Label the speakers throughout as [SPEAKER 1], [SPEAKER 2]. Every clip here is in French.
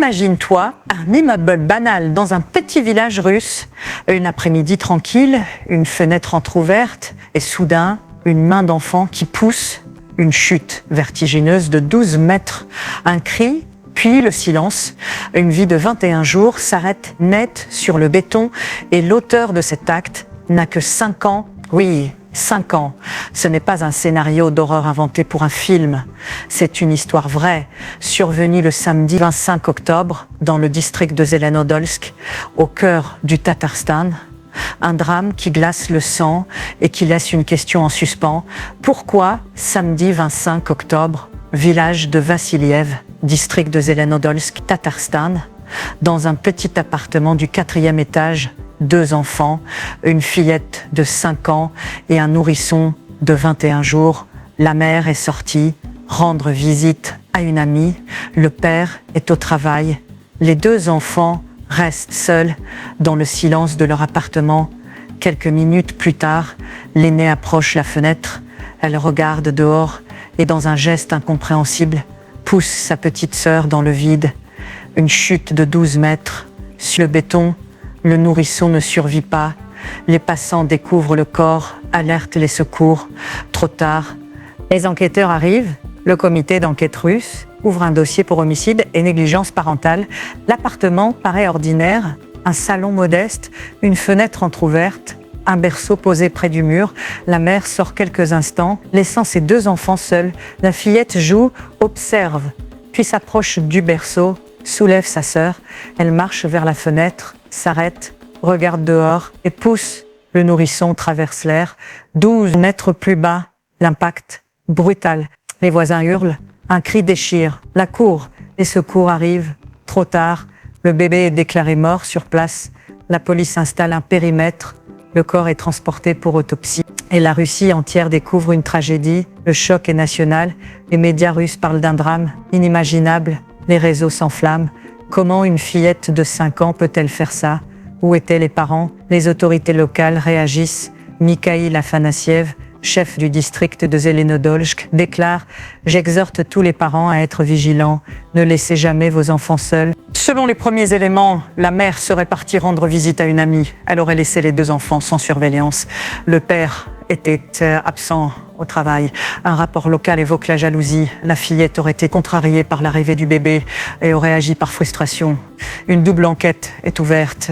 [SPEAKER 1] Imagine-toi un immeuble banal dans un petit village russe, une après-midi tranquille, une fenêtre entrouverte et soudain une main d'enfant qui pousse, une chute vertigineuse de 12 mètres, un cri, puis le silence. Une vie de 21 jours s'arrête net sur le béton et l'auteur de cet acte n'a que 5 ans. Oui, 5 ans. Ce n'est pas un scénario d'horreur inventé pour un film. C'est une histoire vraie, survenue le samedi 25 octobre dans le district de Zelenodolsk, au cœur du Tatarstan. Un drame qui glace le sang et qui laisse une question en suspens. Pourquoi samedi 25 octobre, village de Vassiliev, district de Zelenodolsk, Tatarstan, dans un petit appartement du 4e étage, 2 enfants, une fillette de 5 ans et un nourrisson de 21 jours. La mère est sortie rendre visite à une amie. Le père est au travail. Les 2 enfants restent seuls dans le silence de leur appartement. Quelques minutes plus tard, l'aînée approche la fenêtre. Elle regarde dehors et dans un geste incompréhensible, pousse sa petite sœur dans le vide. Une chute de 12 mètres. Sur le béton, le nourrisson ne survit pas. Les passants découvrent le corps, alertent les secours. Trop tard, les enquêteurs arrivent. Le comité d'enquête russe ouvre un dossier pour homicide et négligence parentale. L'appartement paraît ordinaire. Un salon modeste, une fenêtre entrouverte, un berceau posé près du mur. La mère sort quelques instants, laissant ses 2 enfants seuls. La fillette joue, observe, puis s'approche du berceau, soulève sa sœur. Elle marche vers la fenêtre, s'arrête, regarde dehors et pousse. Le nourrisson traverse l'air. 12 mètres plus bas, l'impact brutal. Les voisins hurlent, un cri déchire. La cour, les secours arrivent. Trop tard, le bébé est déclaré mort sur place. La police installe un périmètre. Le corps est transporté pour autopsie. Et la Russie entière découvre une tragédie. Le choc est national. Les médias russes parlent d'un drame inimaginable. Les réseaux s'enflamment. Comment une fillette de 5 ans peut-elle faire ça? Où étaient les parents? Les autorités locales réagissent. Mikhail Afanassiev, chef du district de Zelenodolsk, déclare « J'exhorte tous les parents à être vigilants. Ne laissez jamais vos enfants seuls. » Selon les premiers éléments, la mère serait partie rendre visite à une amie. Elle aurait laissé les 2 enfants sans surveillance. Le père était absent au travail. Un rapport local évoque la jalousie. La fillette aurait été contrariée par l'arrivée du bébé et aurait agi par frustration. Une double enquête est ouverte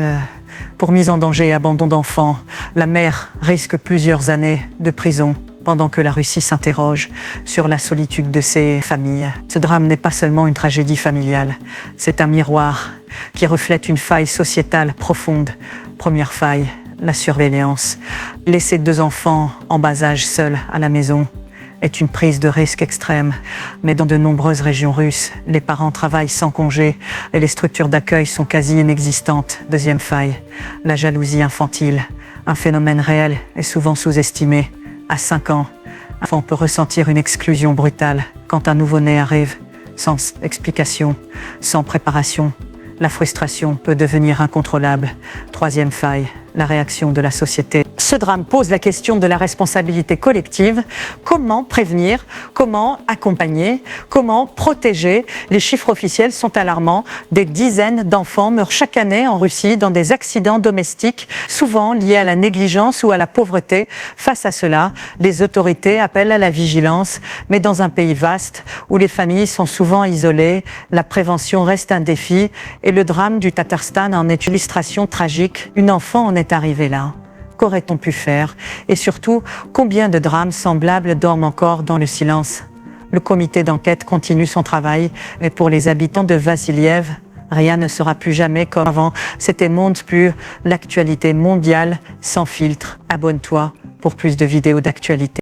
[SPEAKER 1] pour mise en danger et abandon d'enfants. La mère risque plusieurs années de prison pendant que la Russie s'interroge sur la solitude de ses familles. Ce drame n'est pas seulement une tragédie familiale, c'est un miroir qui reflète une faille sociétale profonde. Première faille, la surveillance. Laisser 2 enfants en bas âge seuls à la maison est une prise de risque extrême. Mais dans de nombreuses régions russes, les parents travaillent sans congé et les structures d'accueil sont quasi inexistantes. Deuxième faille, la jalousie infantile. Un phénomène réel et souvent sous-estimé. À 5 ans, un enfant peut ressentir une exclusion brutale quand un nouveau-né arrive, sans explication, sans préparation. La frustration peut devenir incontrôlable. Troisième faille, la réaction de la société. Ce drame pose la question de la responsabilité collective. Comment prévenir? Comment accompagner? Comment protéger? Les chiffres officiels sont alarmants. Des dizaines d'enfants meurent chaque année en Russie dans des accidents domestiques, souvent liés à la négligence ou à la pauvreté. Face à cela, les autorités appellent à la vigilance. Mais dans un pays vaste, où les familles sont souvent isolées, la prévention reste un défi. Et le drame du Tatarstan en est une illustration tragique. Une enfant en est arrivée là. Qu'aurait-on pu faire? Et surtout, combien de drames semblables dorment encore dans le silence? Le comité d'enquête continue son travail, mais pour les habitants de Vassiliev, rien ne sera plus jamais comme avant. C'était Monde Plus, l'actualité mondiale sans filtre. Abonne-toi pour plus de vidéos d'actualité.